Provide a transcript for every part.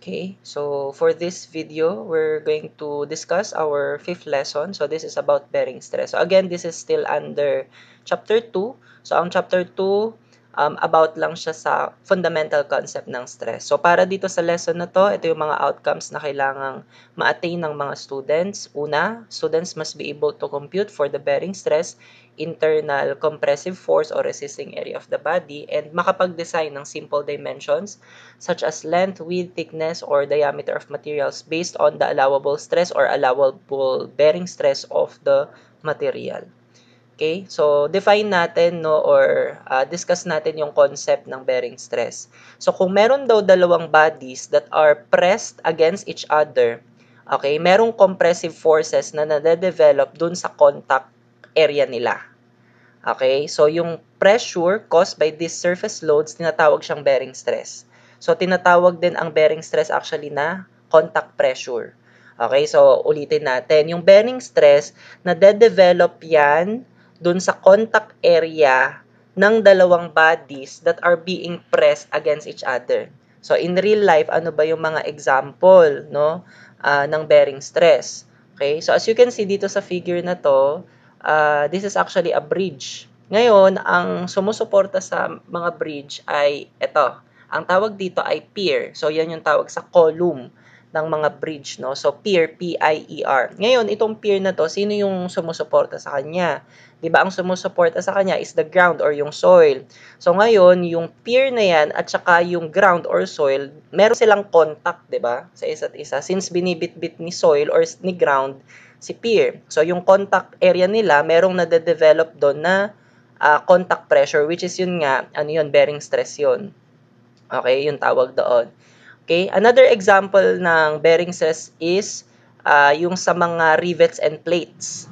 Okay, so for this video, we're going to discuss our fifth lesson. So this is about bearing stress. So again, this is still under chapter 2. So ang chapter 2, about lang siya sa fundamental concept ng stress. So para dito sa lesson na to, ito yung mga outcomes na kailangang ma-attain ng mga students. Una, students must be able to compute for the bearing stress, internal compressive force or resisting area of the body, and makapag-design ng simple dimensions such as length, width, thickness, or diameter of materials based on the allowable stress or allowable bearing stress of the material. Okay? So, define natin, no, or discuss natin yung concept ng bearing stress. So, kung meron daw dalawang bodies that are pressed against each other, okay, merong compressive forces na nade-develop dun sa contact area nila. Okay? So, yung pressure caused by these surface loads, tinatawag siyang bearing stress. So, tinatawag din ang bearing stress actually na contact pressure. Okay? So, ulitin natin. Yung bearing stress, nade-develop yan dun sa contact area ng dalawang bodies that are being pressed against each other. So, in real life, ano ba yung mga example, no, ng bearing stress? Okay? So, as you can see dito sa figure na to, this is actually a bridge. Ngayon, ang sumusuporta sa mga bridge ay ito. Ang tawag dito ay pier. So, yan yung tawag sa column ng mga bridge, no? So, pier, P-I-E-R. Ngayon, itong pier na to, sino yung sumusuporta sa kanya? 'Di ba? Ang sumusuporta sa kanya is the ground or yung soil. So, ngayon, yung pier na yan at saka yung ground or soil, meron silang contact, 'di ba? Sa isa't isa. Since binibitbit ni soil or ni ground si pier. So, yung contact area nila, merong nade-develop doon na contact pressure, which is yun nga, ano yun, bearing stress yun. Okay, yung tawag doon. Okay, another example ng bearing stress is yung sa mga rivets and plates.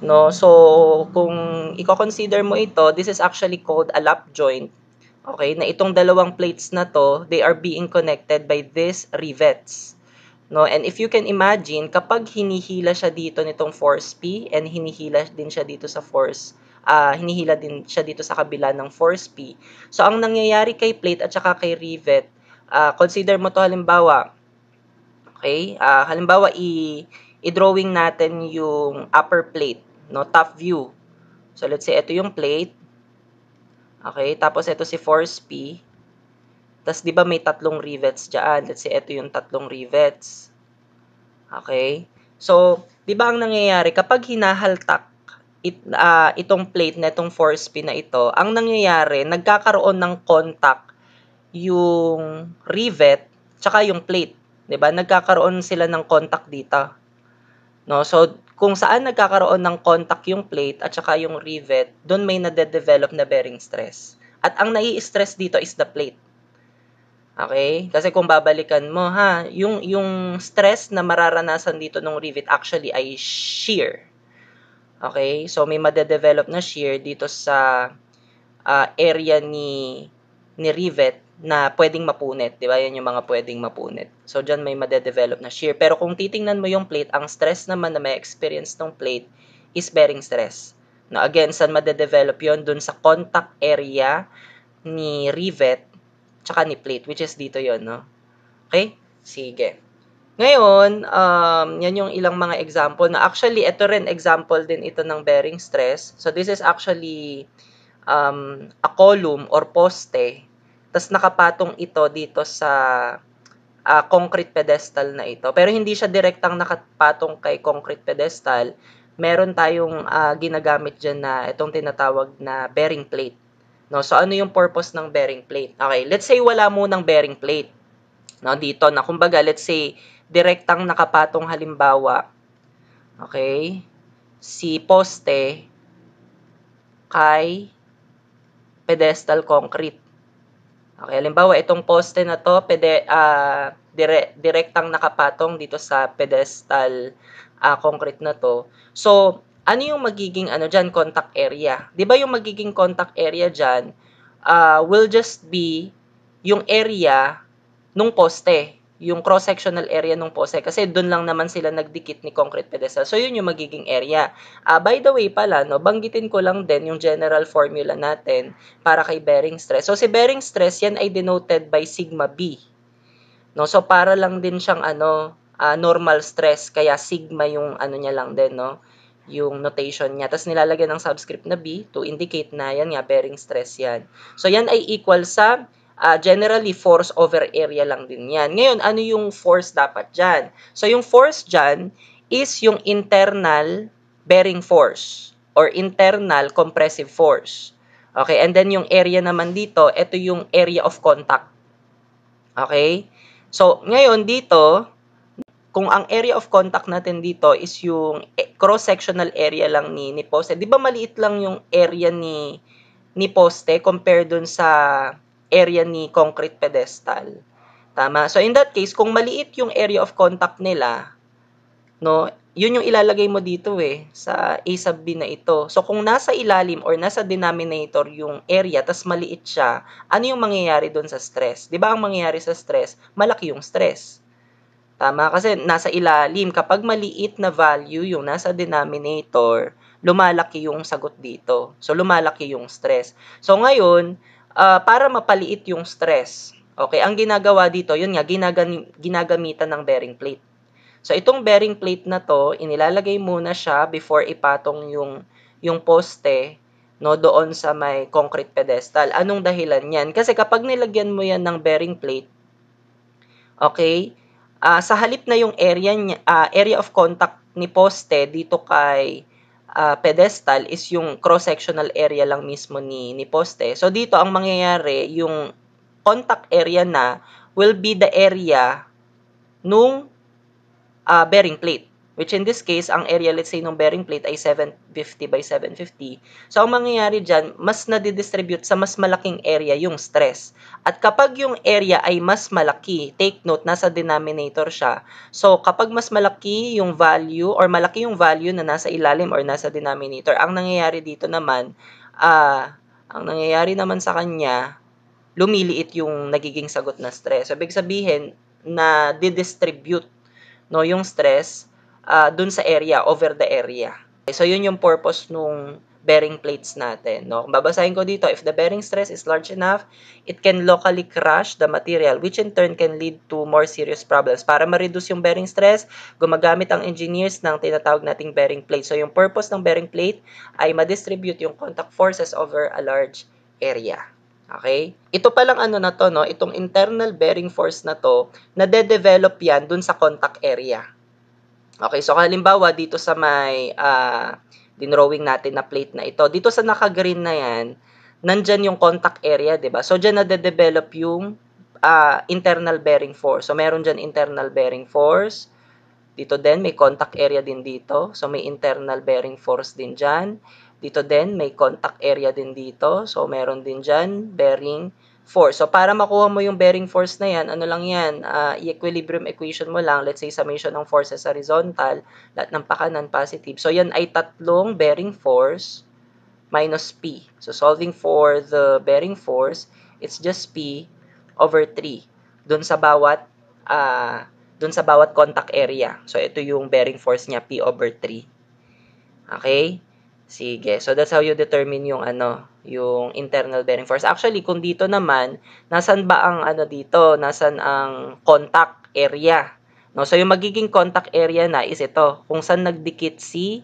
No, so kung i-consider mo ito, this is actually called a lap joint. Okay, na itong dalawang plates na to, they are being connected by these rivets. No, and if you can imagine, kapag hinihila siya dito nitong force P and hinihila din siya dito sa force, hinihila din siya dito sa kabila ng force P. So, ang nangyayari kay plate at saka kay rivet, consider mo to halimbawa, okay? Halimbawa, i-drawing natin yung upper plate, no, top view. So, let's say, ito yung plate. Okay? Tapos, ito si force P. Tapos, di ba may tatlong rivets dyan? Let's say, ito yung tatlong rivets. Okay? So, di ba ang nangyayari, kapag hinahaltak itong plate na itong force P na ito, ang nangyayari, nagkakaroon ng contact yung rivet tsaka yung plate. 'Di ba? Nagkakaroon sila ng contact dito. No? So, kung saan nagkakaroon ng contact yung plate at saka yung rivet, doon may nade-develop na bearing stress. At ang nai-stress dito is the plate. Okay? Kasi kung babalikan mo ha, yung stress na mararanasan dito ng rivet actually ay shear. Okay? So may made-develop na shear dito sa area ni rivet na pwedeng mapunit, 'di ba? Yan yung mga pwedeng mapunit. So diyan may made-develop na shear. Pero kung titingnan mo yung plate, ang stress naman na may experience ng plate is bearing stress. No, again, saan made-develop 'yon? Dun sa contact area ni rivet tsaka ni plate, which is dito 'yon, no? Okay? Sige. Ngayon, yan yung ilang mga example na actually, ito rin example din ito ng bearing stress. So, this is actually a column or poste. Tapos nakapatong ito dito sa concrete pedestal na ito. Pero hindi siya direktang nakapatong kay concrete pedestal. Meron tayong ginagamit dyan na itong tinatawag na bearing plate. No? So, ano yung purpose ng bearing plate? Okay, let's say wala munang bearing plate. No, dito na kumbaga, let's say, direktang nakapatong halimbawa, okay, si poste kay pedestal concrete. Okay, halimbawa, itong poste na to, direktang nakapatong dito sa pedestal concrete na to. So, ano yung magiging dyan, contact area? Di ba yung magiging contact area dyan will just be yung area nung poste, yung cross-sectional area nung poste, kasi doon lang naman sila nagdikit ni concrete pedestal. So, yun yung magiging area. By the way pala, no, banggitin ko lang din yung general formula natin para kay bearing stress. So, si bearing stress, yan ay denoted by sigma B. no? So para lang din siyang normal stress, kaya sigma yung ano niya lang din, no? Yung notation niya. Tapos nilalagyan ng subscript na B to indicate na yan nga, bearing stress yan. So yan ay equal sa generally force over area lang din yan. Ngayon, ano yung force dapat dyan? So yung force dyan is yung internal bearing force or internal compressive force. Okay, and then yung area naman dito, ito yung area of contact. Okay? So, ngayon dito, kung ang area of contact natin dito is yung cross-sectional area lang ni poste, di ba maliit lang yung area ni poste compare dun sa area ni concrete pedestal? Tama? So, in that case, kung maliit yung area of contact nila, no, yun yung ilalagay mo dito sa A sub B na ito. So, kung nasa ilalim or nasa denominator yung area, tas maliit siya, ano yung mangyayari doon sa stress? Di ba ang mangyayari sa stress? Malaki yung stress. Tama? Kasi nasa ilalim, kapag maliit na value yung nasa denominator, lumalaki yung sagot dito. So, lumalaki yung stress. So, ngayon, para mapaliit yung stress, okay, ang ginagawa dito, yun nga, ginagamitan ng bearing plate. So, itong bearing plate na to, inilalagay muna siya before ipatong yung poste, no, doon sa may concrete pedestal. Anong dahilan yan? Kasi kapag nilagyan mo yan ng bearing plate, okay, sa halip na yung area of contact ni poste dito kay pedestal is yung cross-sectional area lang mismo ni poste. So, dito ang mangyayari, yung contact area na will be the area nung bearing plate. Which in this case, ang area, let's say, ng bearing plate ay 750 by 750. So, ang mangyayari dyan, mas nadidistribute sa mas malaking area yung stress. At kapag yung area ay mas malaki, take note, nasa denominator siya. So, kapag mas malaki yung value or malaki yung value na nasa ilalim or nasa denominator, ang nangyayari dito naman, ang nangyayari naman sa kanya, lumiliit yung nagiging sagot na stress. So, ibig sabihin, na didistribute, no, yung stress dun sa area, over the area. Okay, so yun yung purpose nung bearing plates natin, no? Babasahin ko dito, if the bearing stress is large enough, it can locally crush the material, which in turn can lead to more serious problems. Para ma-reduce yung bearing stress, gumagamit ang engineers ng tinatawag nating bearing plate. So yung purpose ng bearing plate ay ma-distribute yung contact forces over a large area. Okay? Ito palang ano na to, no? Itong internal bearing force na to, nade-develop yan dun sa contact area. Okay, so halimbawa dito sa may dinrawing natin na plate na ito, dito sa naka-green na yan, nandyan yung contact area, di ba? So, dyan nade-develop yung internal bearing force. So, meron dyan internal bearing force. Dito din, may contact area din dito. So, may internal bearing force din dyan. Dito din, may contact area din dito. So, meron din dyan bearing force. So, para makuha mo yung bearing force na yan, ano lang yan, i-equilibrium equation mo lang, let's say, summation ng forces horizontal, lahat ng pakanan positive. So, yan ay tatlong bearing force minus P. So, solving for the bearing force, it's just P over 3 dun sa bawat contact area. So, ito yung bearing force niya, P over 3. Okay? Sige. So, that's how you determine yung yung internal bearing force. Actually, kung dito naman, nasan ba ang dito? Nasan ang contact area? No? So, yung magiging contact area na is ito. Kung saan nagdikit si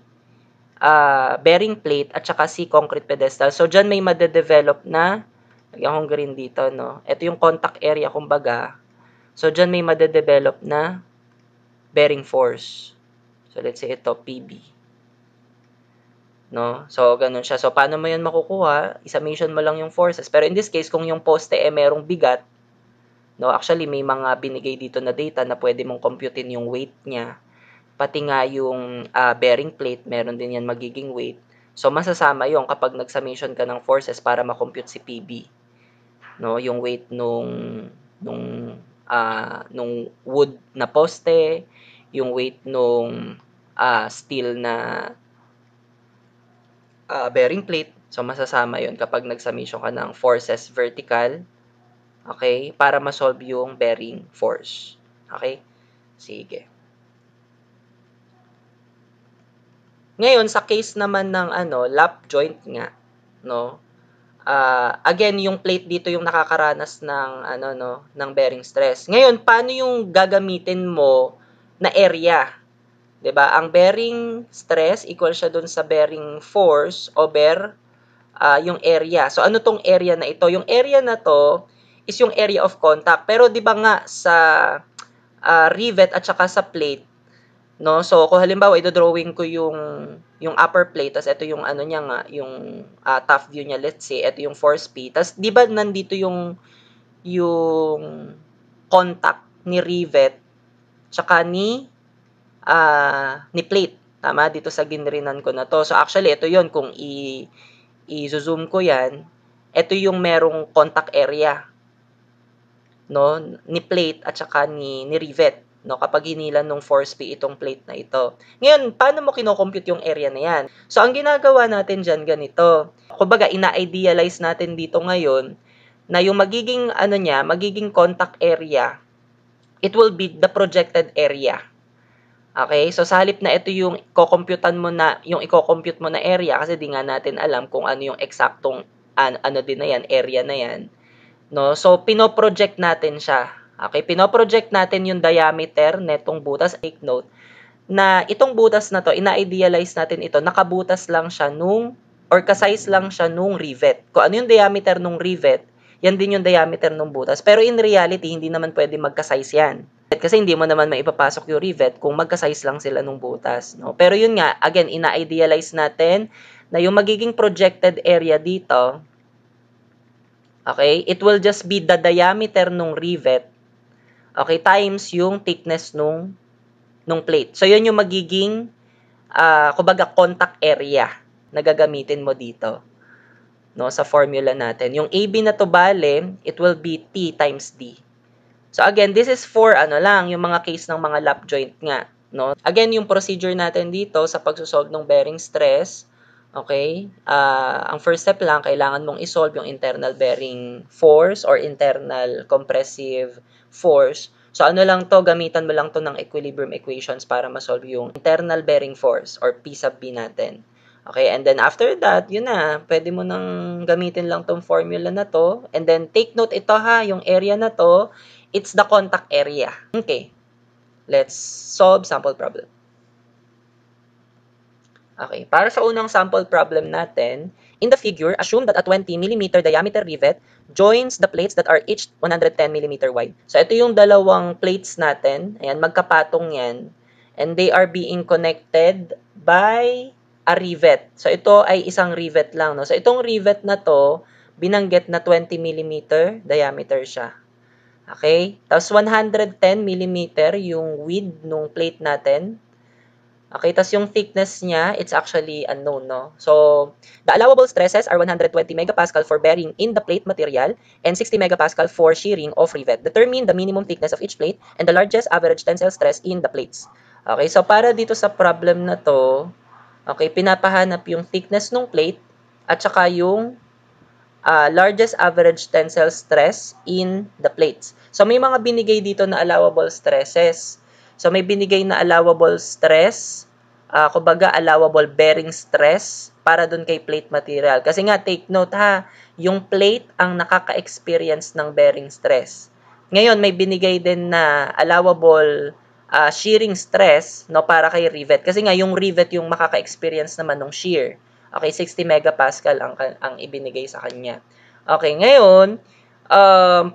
bearing plate at saka si concrete pedestal. So, dyan may madedevelop na, lagyan kong green dito, no? Ito yung contact area, kumbaga. So, dyan may madedevelop na bearing force. So, let's say ito, PB. No? So, ganun siya. So, paano mo yan makukuha? I-summation mo lang yung forces. Pero in this case, kung yung poste merong bigat, no, actually, may mga binigay dito na data na pwede mong computein yung weight niya. Pati nga yung bearing plate, meron din yan magiging weight. So, masasama yung kapag nag-summation ka ng forces para makompute si PB. No? Yung weight nung wood na poste, yung weight nung steel na bearing plate. So, masasama yon kapag nag-summation ka ng forces vertical, okay, para ma-solve yung bearing force. Okay? Sige. Ngayon, sa case naman ng lap joint nga, no, Again, yung plate dito yung nakakaranas ng ano no, ng bearing stress. Ngayon, paano yung gagamitin mo na area? 'Di ba? Ang bearing stress equal siya dun sa bearing force over yung area. So ano tong area na ito? Yung area na to is yung area of contact. Pero 'di ba nga sa rivet at saka sa plate, no? So kung halimbawa i-drawing ko yung upper plate, tas ito yung ano niya nga, yung top view niya, let's say ito yung force P. Tas 'di ba nandito yung contact ni rivet tsaka ni plate. Tama dito sa ginrinan ko na to. So actually ito yon kung i-zoom ko yan, ito yung merong contact area, no, ni plate at saka ni rivet, no, kapag hinilan ng force P itong plate na ito. Ngayon, paano mo kino-compute yung area na yan? So, ang ginagawa natin dyan ganito. Kumbaga, ina-idealize natin dito ngayon na yung magiging, ano niya, magiging contact area, it will be the projected area. Okay? So, sa halip na ito yung i-compute mo na area, kasi di nga natin alam kung ano yung eksaktong ano din na yan, area na yan. No? So, pinoproject natin siya. Okay? Pinoproject natin yung diameter netong butas. Take note na itong butas na to, ina-idealize natin ito, nakabutas lang siya or kasize lang siya nung rivet. Kung ano yung diameter nung rivet, yan din yung diameter nung butas. Pero in reality, hindi naman pwede magkasize yan. Kasi hindi mo naman maipapasok yung rivet kung magkasize lang sila nung butas. No? Pero yun nga, again, ina-idealize natin na yung magiging projected area dito, okay, it will just be the diameter nung rivet, okay, times yung thickness nung plate. So, yun yung magiging, kumbaga, contact area na gagamitin mo dito, no, sa formula natin. Yung AB na to bale, it will be T times D. So again, this is for ano lang, yung mga case ng mga lap joint nga, no? Again, yung procedure natin dito sa pagsosolve ng bearing stress, okay? Ang first step lang, kailangan mong isolve yung internal bearing force or internal compressive force. So ano lang to, gamitan mo lang to ng equilibrium equations para ma-solve yung internal bearing force or P sub B natin. Okay, and then after that, yun na, pwede mo nang gamitin lang tong formula na to. And then take note ito ha, yung area na to, it's the contact area. Okay, let's solve sample problem. Okay, para sa unang sample problem natin, in the figure, assume that a 20 mm diameter rivet joins the plates that are each 110 mm wide. So ito yung dalawang plates natin, ayan, magkapatong yan, and they are being connected by a rivet. So ito ay isang rivet lang, no? So itong rivet na to, binanggit na 20 mm diameter siya. Okay? Tapos 110 mm yung width nung plate natin. Okay, tapos yung thickness niya, it's actually unknown, no? So, the allowable stresses are 120 megapascal for bearing in the plate material and 60 megapascal for shearing of rivet. Determine the minimum thickness of each plate and the largest average tensile stress in the plates. Okay, so para dito sa problem na to, okay, pinapahanap yung thickness ng plate at saka yung largest average tensile stress in the plates. So, may mga binigay dito na allowable stresses. So, may binigay na allowable stress, kumbaga allowable bearing stress para dun kay plate material. Kasi nga, take note ha, yung plate ang nakaka-experience ng bearing stress. Ngayon, may binigay din na allowable shearing stress, no, para kay rivet. Kasi nga, yung rivet yung makaka-experience naman ng shear. Okay, 60 megapascal ang ibinigay sa kanya. Okay, ngayon,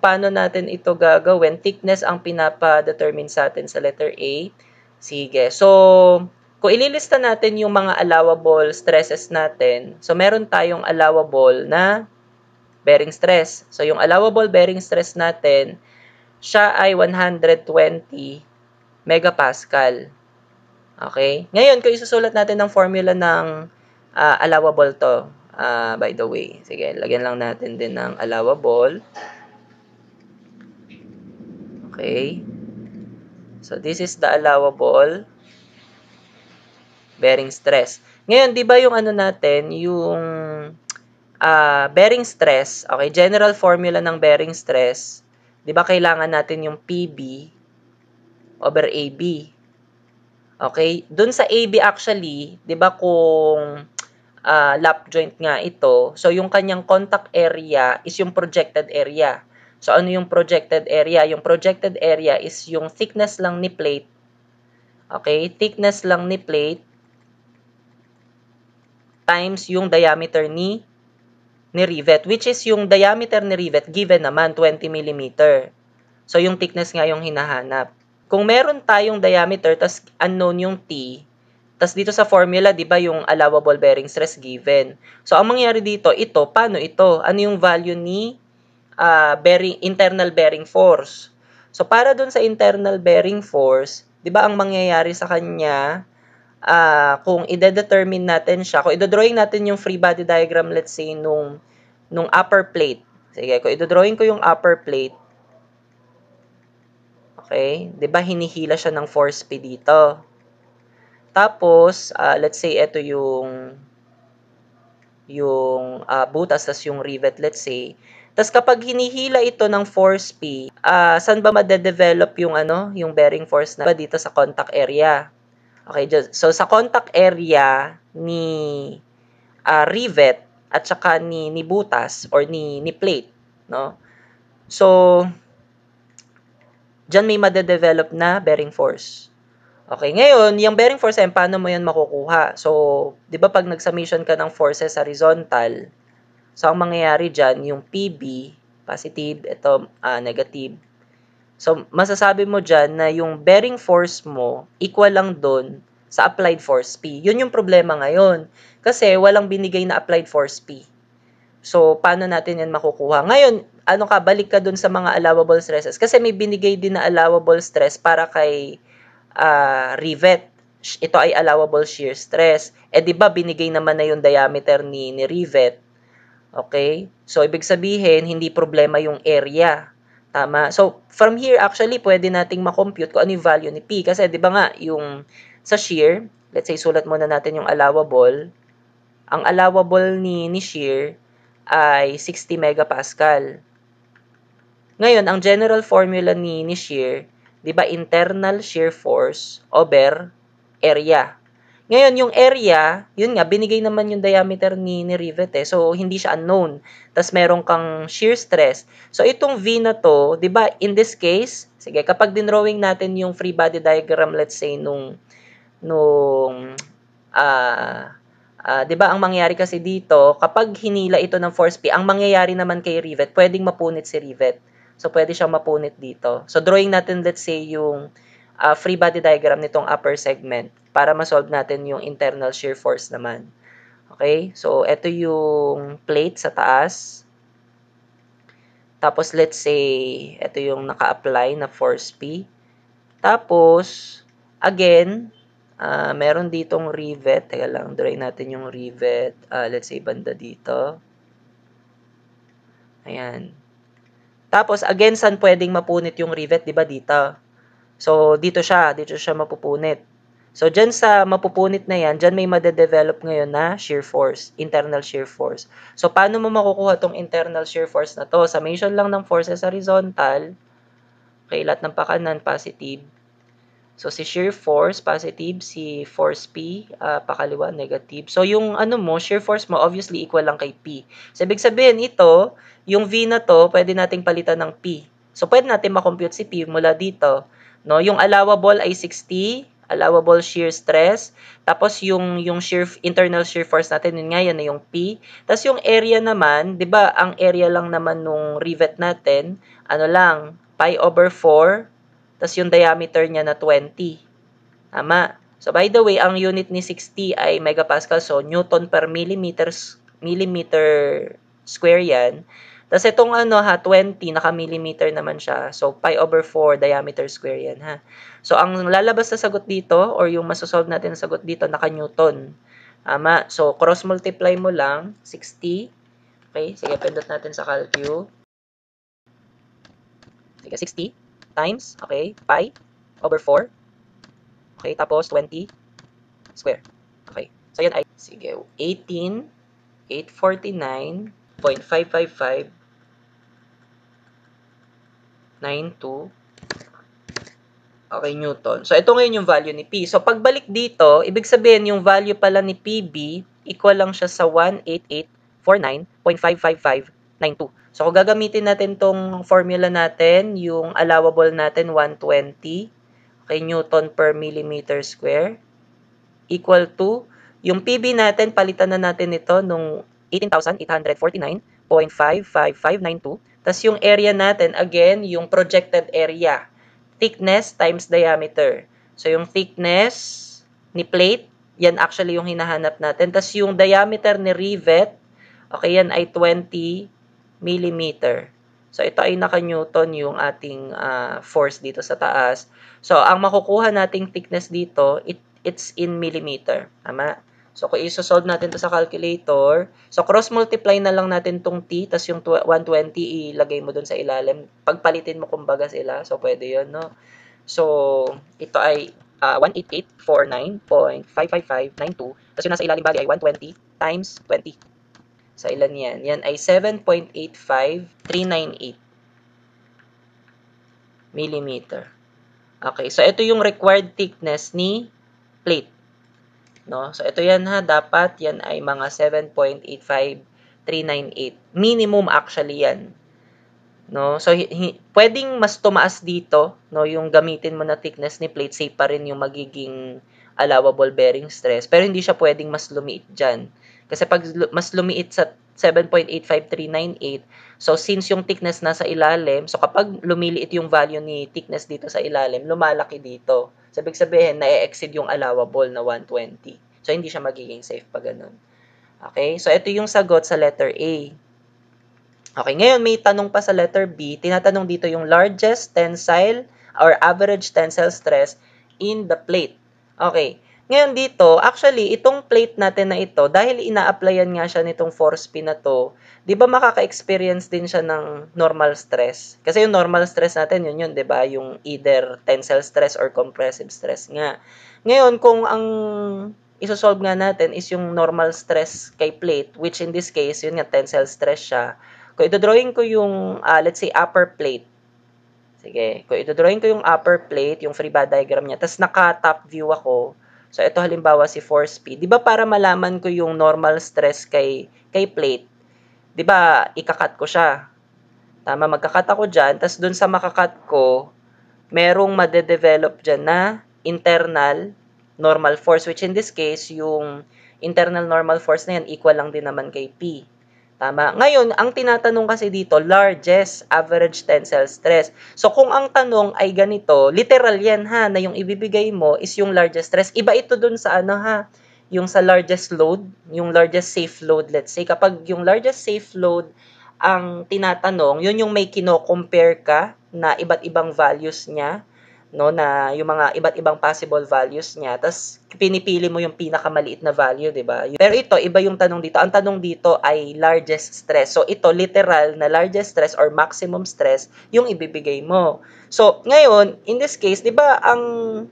paano natin ito gagawin? Thickness ang pinapa-determine sa atin sa letter A. Sige. So, kung ililista natin yung mga allowable stresses natin, so meron tayong allowable na bearing stress. So, yung allowable bearing stress natin, siya ay 120 megapascal. Okay? Ngayon, kung isusulat natin ng formula ng allowable to, by the way. Sige, lagyan lang natin din ng allowable. Okay. So, this is the allowable bearing stress. Ngayon, di ba yung ano natin, yung bearing stress, okay, general formula ng bearing stress, di ba kailangan natin yung PB over AB. Okay? Dun sa AB actually, di ba kung lap joint nga ito. So, yung kanyang contact area is yung projected area. So, ano yung projected area? Yung projected area is yung thickness lang ni plate. Okay? Thickness lang ni plate times yung diameter ni rivet, which is yung diameter ni rivet given naman 20 mm. So, yung thickness nga yung hinahanap. Kung meron tayong diameter, tas unknown yung T, tas dito sa formula, di ba, yung allowable bearing stress given. So, ang mangyayari dito, ito, paano ito? Ano yung value ni internal bearing force? So, para dun sa internal bearing force, di ba, ang mangyayari sa kanya, kung i-determine natin siya, kung i-drawing natin yung free body diagram, let's say, nung upper plate. Sige, kung i-drawing ko yung upper plate, okay, 'di ba hinihila siya ng force P dito. Tapos, let's say ito yung butas, tas yung rivet, let's say. Tas kapag hinihila ito ng force P, saan ba made-develop yung yung bearing force na ba dito sa contact area? Okay, so sa contact area ni rivet at saka ni butas or ni plate, no? So, diyan may made-develop na bearing force. Okay, ngayon, yung bearing force, paano mo yan makukuha? So, di ba pag nag-summation ka ng forces horizontal, so ang mangyayari dyan, yung PB, positive, ito, negative. So, masasabi mo dyan na yung bearing force mo, equal lang dun sa applied force P. Yun yung problema ngayon. Kasi walang binigay na applied force P. So, paano natin yan makukuha? Ngayon, balik ka dun sa mga allowable stresses. Kasi may binigay din na allowable stress para kay rivet. Ito ay allowable shear stress. Di ba binigay naman na yung diameter ni rivet. Okay? So, ibig sabihin, hindi problema yung area. Tama? So, from here, actually, pwede nating makompute kung ano yung value ni P. Kasi, di ba nga, yung sa shear, let's say, sulat muna natin yung allowable. Ang allowable ni shear ay 60 megapascal. Ngayon, ang general formula ni shear, 'di ba, internal shear force over area. Ngayon, yung area, yun nga, binigay naman yung diameter ni rivet So, hindi siya unknown. Tapos, meron kang shear stress. So, itong V na to, di ba, in this case, sige, kapag dinrawing natin yung free body diagram, let's say, nung 'di ba, ang mangyayari kasi dito, kapag hinila ito ng force P, ang mangyayari naman kay rivet, pwedeng mapunit si rivet. So, pwede siyang mapunit dito. So, drawing natin, let's say, yung free body diagram nitong upper segment para ma-solve natin yung internal shear force naman. Okay? So, ito yung plate sa taas. Tapos, let's say, ito yung naka-apply na force P. Tapos, again, meron ditong rivet. Teka lang, drawing natin yung rivet. Let's say, banda dito. Ayan. Tapos, again, saan pwedeng mapunit yung rivet? Diba dito? So, dito siya mapupunit. So, dyan sa mapupunit na yan, dyan may madedevelop ngayon na shear force, internal shear force. So, paano mo makukuha tong internal shear force na to? Summation lang ng forces horizontal. Okay, lahat ng pakanan, positive. So, si shear force, positive. Si force P, pakaliwa, negative. So, yung shear force mo, obviously, equal lang kay P. So, ibig sabihin, ito, yung V na to, pwede nating palitan ng P. So, pwede natin makompute si P mula dito. No? Yung allowable ay 60, allowable shear stress. Tapos, yung internal shear force natin, yun nga, yan na yung P. Tapos, yung area naman, di ba, ang area lang naman nung rivet natin, pi over 4, tas yung diameter niya na 20. Tama. So, by the way, ang unit ni 60 ay megapascal. So, Newton per millimeter square yan. Tas itong 20, naka-millimeter naman siya. So, pi over 4 diameter square yan, ha. So, ang lalabas na sagot dito, or yung masosolve natin na sagot dito, naka-Newton. Tama. So, cross-multiply mo lang, 60. Okay, sige, pindot natin sa calcu. Sige, 60 times, okay, pi over 4. Okay, tapos 20 square. Okay. So, yan ay, sige, 18,849.55592 Okay, Newton. So, ito ngayon yung value ni P. So, pagbalik dito, ibig sabihin yung value pala ni PB, equal lang siya sa 18849.55592. So, kung gagamitin natin tong formula natin, yung allowable natin, 120, okay, Newton per millimeter square, equal to, yung PB natin, palitan na natin ito nung 18,849.55592. Tapos yung area natin, again, yung projected area. Thickness times diameter. So, yung thickness ni plate, yan actually yung hinahanap natin. Tapos yung diameter ni rivet, okay, yan ay 20 millimeter. So, ito ay naka-Newton yung ating force dito sa taas. So, ang makukuha nating thickness dito, it's in millimeter. Tama? So, kung isosolve natin to sa calculator, so cross-multiply na lang natin tong t, tas yung 120 ilagay mo dun sa ilalim. Pagpalitin mo kumbaga sila, so pwede yun, no? So, ito ay 18849.55592. Tapos yung nasa ilalim bali ay 120 times 20. Sa ilan yan? Yan ay 7.85398 millimeter. Okay, so ito yung required thickness ni plate. No? So, ito yan ha. Dapat yan ay mga 7.85398. Minimum actually yan. No? So, pwedeng mas tumaas dito, no? Yung gamitin mo na thickness ni plate, safe pa rin yung magiging allowable bearing stress. Pero hindi siya pwedeng mas lumiit dyan. Kasi pag mas lumiit sa 7.85398, so since yung thickness nasa ilalim, so kapag lumiliit yung value ni thickness dito sa ilalim, lumalaki dito. So, ibig sabihin, na-exceed yung allowable na 120. So, hindi siya magiging safe pag ganun. Okay? So, ito yung sagot sa letter A. Okay, ngayon may tanong pa sa letter B. Tinatanong dito yung largest tensile or average tensile stress in the plate. Okay. Ngayon dito, actually, itong plate natin na ito, dahil ina-applyan nga siya nitong force P na to, di ba makaka-experience din siya ng normal stress? Kasi yung normal stress natin, yun, di ba? Yung either tensile stress or compressive stress nga. Ngayon, kung ang isosolve nga natin is yung normal stress kay plate, which in this case, yun nga, tensile stress siya. Kung ito-drawing ko yung, let's say, upper plate. Sige, kung ito-drawing ko yung upper plate, yung free body diagram niya, tapos naka-top view ako, so ito halimbawa si force P. Di ba para malaman ko yung normal stress kay plate, di ba ikakat ko siya. Tama, magkakat ako dyan, tapos dun sa makakat ko, merong madedevelop dyan na internal normal force, which in this case, yung internal normal force na yan, equal lang din naman kay P. Tama. Ngayon, ang tinatanong kasi dito, largest average tensile stress. So, kung ang tanong ay ganito, literal yan ha, na yung ibibigay mo is yung largest stress. Iba ito dun sa ano ha, yung sa largest load, yung largest safe load, let's say. Kapag yung largest safe load ang tinatanong, yun yung may kino-compare ka na iba't ibang values niya, no, na yung mga iba't ibang possible values niya, tas pinipili mo yung pinakamaliit na value, di ba? Pero ito, iba yung tanong dito. Ang tanong dito ay largest stress. So, ito, literal na largest stress or maximum stress yung ibibigay mo. So, ngayon, in this case, di ba, ang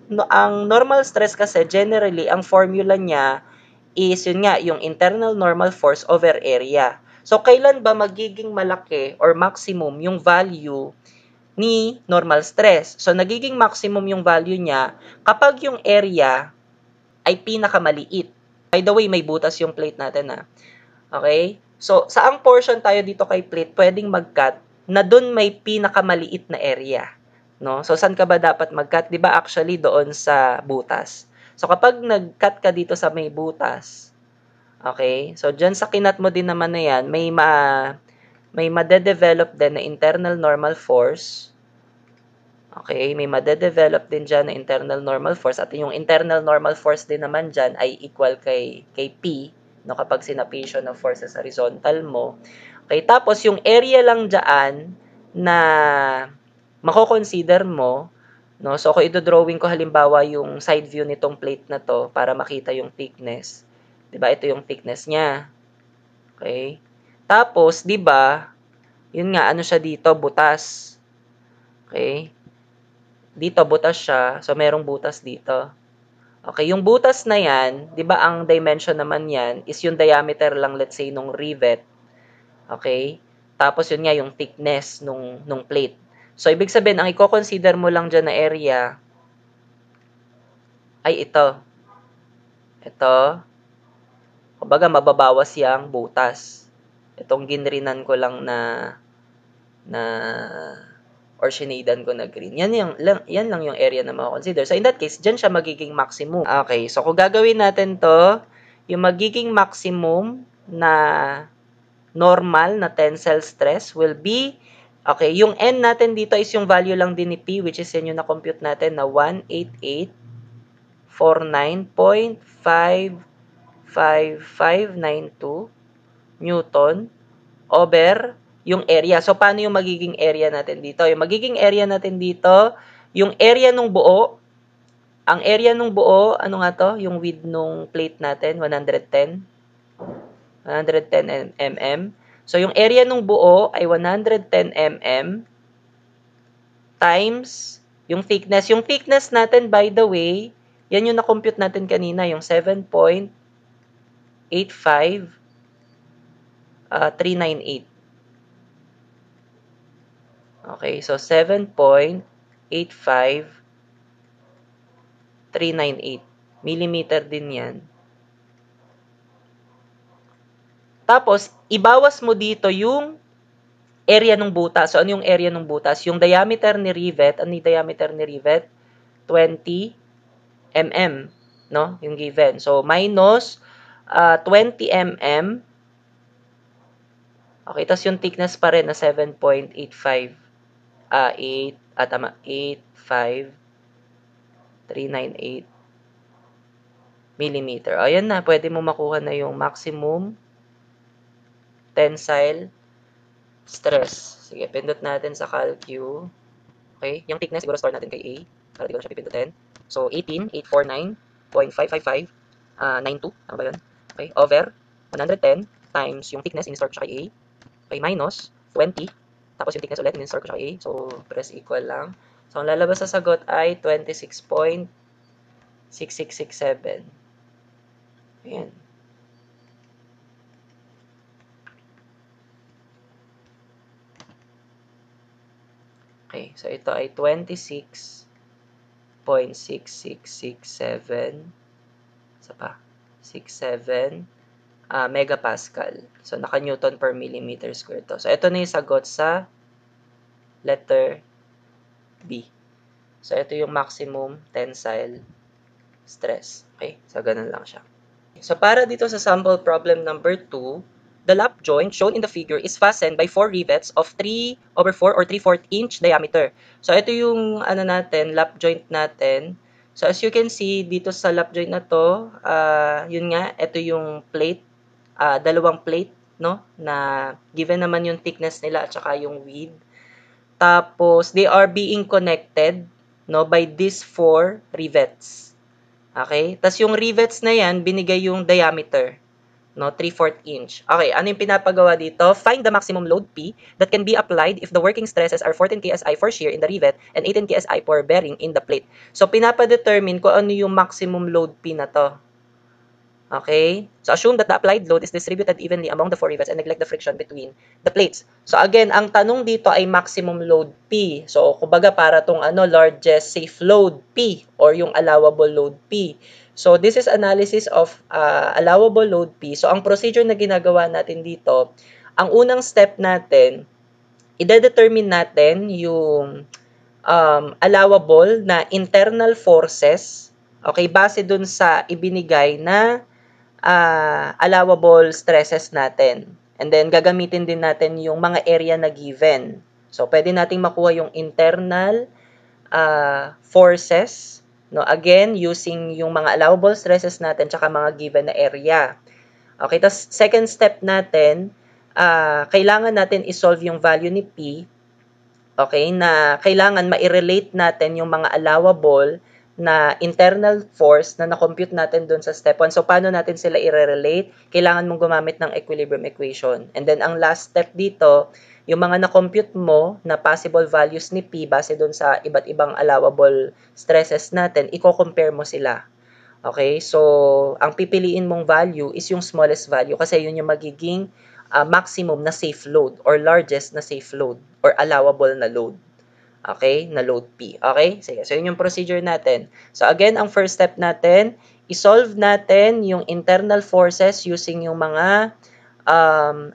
normal stress kasi, generally, ang formula niya is, yun nga, yung internal normal force over area. So, kailan ba magiging malaki or maximum yung value ni normal stress? So, nagiging maximum yung value niya kapag yung area ay pinakamaliit. By the way, may butas yung plate natin ha. Okay? So, saang portion tayo dito kay plate pwedeng mag-cut na dun may pinakamaliit na area? No? So, saan ka ba dapat mag-cut? Di ba actually doon sa butas? So, kapag nag-cut ka dito sa may butas, okay? So, dyan sa kinat mo din naman na yan, may madedevelop din na internal normal force. Okay, may madedevelop din dyan na internal normal force at yung internal normal force din naman dyan ay equal kay P, no, kapag sinapation ng forces horizontal mo. Okay, tapos yung area lang dyan na mako-consider mo, no, so kung ito-drawing ko halimbawa yung side view nitong plate na to para makita yung thickness. 'Di ba? Ito yung thickness niya. Okay? Tapos, 'di ba, yun nga ano siya dito, butas. Okay? Dito butas siya, so merong butas dito. Okay, yung butas na yan, 'di ba ang dimension naman yan is yung diameter lang, let's say, nung rivet. Okay? Tapos yun nga yung thickness nung plate. So ibig sabihin ang i-consider mo lang diyan na area ay ito. Ito, kumbaga mababawas yang butas. Itong ginrinan ko lang na or shinadean ko na green. Yan lang yung area na mako-consider. So in that case, diyan siya magiging maximum. Okay, so kung gagawin natin to, yung magiging maximum na normal na tensile stress will be, okay, yung N natin dito is yung value lang din ni P, which is yun yung na-compute natin na 18849.55592 Newton over yung area. So, paano yung magiging area natin dito? Yung magiging area natin dito, yung area nung buo, ang area nung buo, ano nga to? Yung width nung plate natin, 110 mm. So, yung area nung buo ay 110 mm times yung thickness. Yung thickness natin, by the way, yan yung na-compute natin kanina, yung 7.85398. Okay, so 7.85398 millimeter din yan. Tapos, ibawas mo dito yung area ng butas. So, ano yung area ng butas? Yung diameter ni rivet, ano yung diameter ni rivet? 20 mm, no? Yung given. So, minus 20 mm. Okay, tapos yung thickness pa rin na 7.85. 85398 millimeter. Ayan na, pwede mo makuha na yung maximum tensile stress. Sige, pindot natin sa CalQ. Okay, yung thickness siguro store natin kay A. Para di ko na siya pipindutin. So, 18,849.55592. Ano ba yun? Okay, over 110 times yung thickness in-store ko siya kay A. Okay, minus 20. Tapos yung thickness ulit, in-store ko siya kay A. So, press equal lang. So, ang lalabas sa sagot ay 26.6667. Ayan. Okay, so ito ay 26.6667. Isa pa. 67 megapascal. So, naka-newton per millimeter square to. So, ito na yung sagot sa letter B. So, ito yung maximum tensile stress. Okay? So, ganun lang siya. So, para dito sa sample problem number 2, the lap joint shown in the figure is fastened by 4 rivets of 3/4 or 3/4 inch diameter. So, ito yung ano natin, lap joint natin. So, as you can see, dito sa lap joint na to, yun nga, ito yung plate, dalawang plate, no? Na given naman yung thickness nila at saka yung width. Tapos, they are being connected, no, by these 4 rivets. Okay? Tapos yung rivets na yan, binigay yung diameter, no, 3/4 inch. Okay, ano yung pinapagawa dito? Find the maximum load P that can be applied if the working stresses are 14 kSI for shear in the rivet and 18 kSI for bearing in the plate. So, pinapa-determine ko ano yung maximum load P na to. Okay? So, assume that the applied load is distributed evenly among the 4 rivets and neglect the friction between the plates. So, again, ang tanong dito ay maximum load P. So, kumbaga para tong largest safe load P or yung allowable load P. So, this is analysis of allowable load P. So, ang procedure na ginagawa natin dito, ang unang step natin, i-determine natin yung allowable na internal forces, okay, base dun sa ibinigay na allowable stresses natin. And then, gagamitin din natin yung mga area na given. So, pwede nating makuha yung internal forces, no? Again, using yung mga allowable stresses natin tsaka mga given na area. Okay, tapos second step natin, kailangan natin isolve yung value ni P, okay, na kailangan ma-relate natin yung mga allowable na internal force na na-compute natin doon sa step 1. So, paano natin sila i-relate? Kailangan mong gumamit ng equilibrium equation. And then, ang last step dito, yung mga na-compute mo na possible values ni P base doon sa iba't ibang allowable stresses natin, i-compare mo sila. Okay? So, ang pipiliin mong value is yung smallest value kasi yun yung magiging maximum na safe load or largest na safe load or allowable na load. Okay? Na load P. Okay? Sige. So, yun yung procedure natin. So, again, ang first step natin, isolve natin yung internal forces using yung mga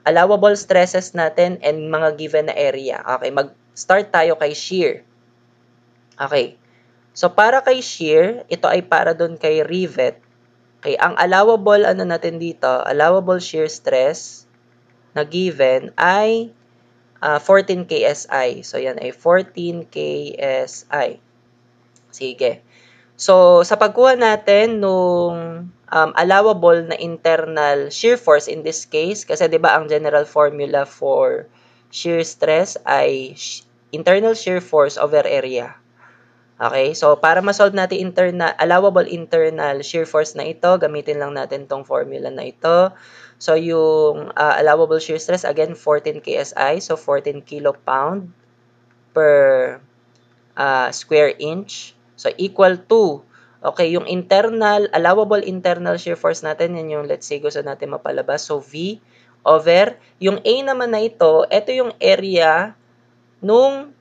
allowable stresses natin and mga given na area. Okay? Mag-start tayo kay shear. Okay. So, para kay shear, ito ay para doon kay rivet. Okay, ang allowable, ano natin dito, allowable shear stress na given ay 14 KSI. So, yan ay 14 KSI. Sige. So, sa pagkuha natin nung allowable na internal shear force in this case, kasi 'di ba ang general formula for shear stress ay internal shear force over area. Okay? So, para ma-solve natin allowable internal shear force na ito, gamitin lang natin tong formula na ito. So, yung allowable shear stress, again, 14 KSI. So, 14 kilopound per square inch. So, equal to, okay, yung allowable internal shear force natin, yan yung, let's say, gusto natin mapalabas. So, V over, yung A naman na ito yung area nung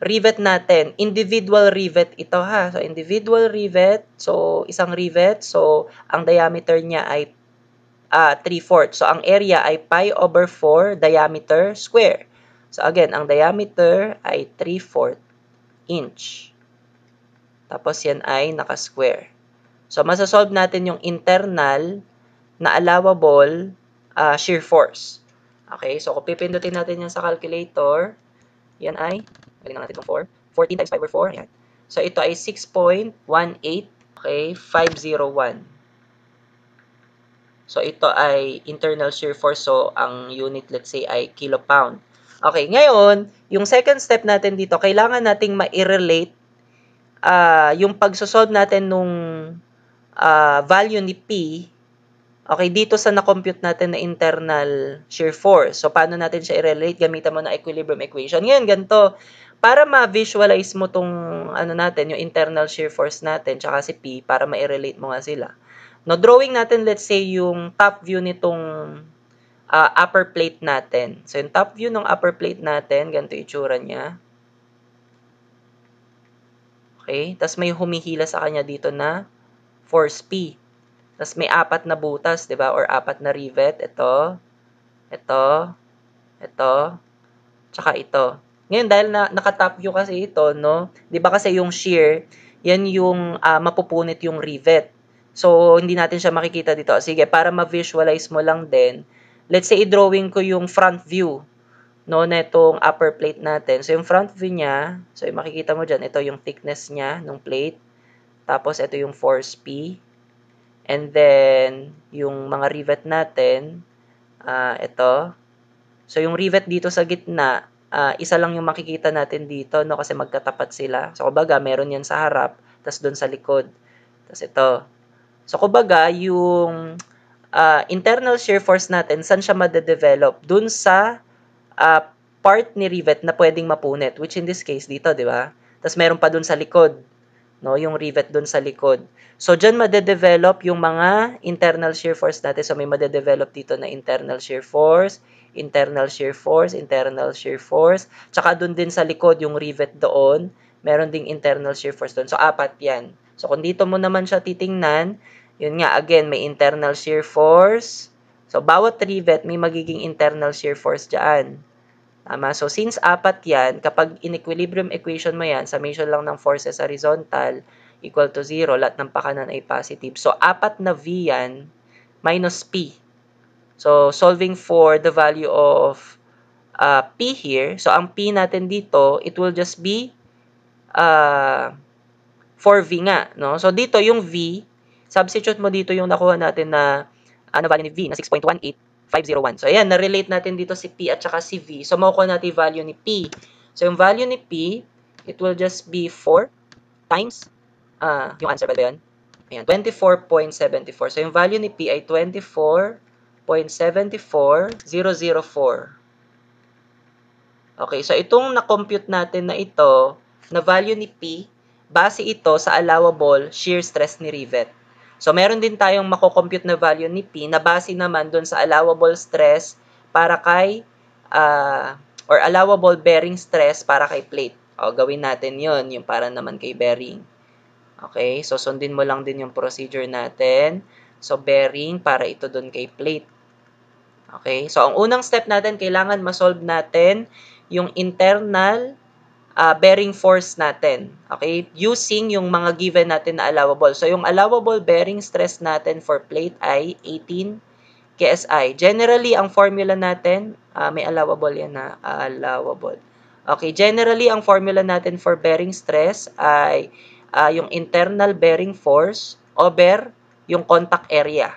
rivet natin. Individual rivet ito ha. So, individual rivet. So, isang rivet. So, ang diameter niya ay 3/4. So, ang area ay pi over 4 diameter square. So, again, ang diameter ay 3/4 inch. Tapos, yan ay naka-square. So, masasolve natin yung internal na allowable shear force. Okay? So, kung pipindutin natin yan sa calculator, yan ay, galing natin itong 4. 14 times 5 over 4. Ayan. So, ito ay 6.18. Okay, 501. So, ito ay internal shear force. So, ang unit, let's say, ay kilopound. Okay, ngayon, yung second step natin dito, kailangan nating ma-relate yung pagsosolve natin nung value ni P, okay, dito sa na-compute natin na internal shear force. So, paano natin siya i-relate? Gamitan mo na equilibrium equation. Ngayon, ganito. Para ma-visualize mo tong yung internal shear force natin, tsaka si P, para ma-relate mo nga sila. No, drawing natin, let's say, yung top view nitong upper plate natin. So, yung top view ng upper plate natin, ganito itsura niya. Okay? Tapos may humihila sa kanya dito na force P. Tapos may 4 na butas, 'di ba? Or 4 na rivet. Ito, tsaka ito. Ngayon, dahil naka-top view kasi ito, no? 'Di ba kasi yung shear, yan yung mapupunit yung rivet. So, hindi natin siya makikita dito. Sige, para ma-visualize mo lang din, let's say, i-drawing ko yung front view, no, netong upper plate natin. So, yung front view niya, so, yung makikita mo dyan, ito yung thickness niya, ng plate. Tapos, ito yung force P. And then, yung mga rivet natin, ito. So, yung rivet dito sa gitna, isa lang yung makikita natin dito, no, kasi magkatapat sila. So, kumbaga, meron yan sa harap, tas doon sa likod. Tas ito. So, kumbaga, yung internal shear force natin, saan siya madedevelop? Doon sa part ni rivet na pwedeng mapunit, which in this case, dito, di ba? Tas meron pa doon sa likod, no, yung rivet doon sa likod. So, dyan madedevelop yung mga internal shear force natin. So, may madedevelop dito na internal shear force, internal shear force, internal shear force. Tsaka doon din sa likod, yung rivet doon, meron ding internal shear force doon. So, 4 yan. So, kung dito mo naman siya titingnan, yun nga, again, may internal shear force. So, bawat rivet may magiging internal shear force dyan. Tama? So, since 4 yan, kapag in-equilibrium equation mo yan, summation lang ng forces horizontal equal to 0, lahat ng pakanan ay positive. So, 4 na V yan minus P. So, solving for the value of P here, so ang P natin dito, it will just be 4V nga. No? So, dito yung V, substitute mo dito yung nakuha natin na value ni V na 6.18501. So, ayan, na-relate natin dito si P at saka si V. So, makukuha natin yung value ni P. So, yung value ni P, it will just be 4 times, yung answer ba yun? Ayan, 24.74. So, yung value ni P ay 24.74004. Okay, so itong na-compute natin na ito, na value ni P, base ito sa allowable shear stress ni rivet. So, meron din tayong mako-compute na value ni P na base naman doon sa allowable stress para kay, or allowable bearing stress para kay plate. O, gawin natin yon yung para naman kay bearing. Okay? So, sundin mo lang din yung procedure natin. So, bearing para ito dun kay plate. Okay? So, ang unang step natin, kailangan ma-solve natin yung internal bearing force natin. Okay? Using yung mga given natin na allowable. So, yung allowable bearing stress natin for plate ay 18 KSI. Generally, ang formula natin, may allowable yan na allowable. Okay, generally, ang formula natin for bearing stress ay yung internal bearing force over yung contact area.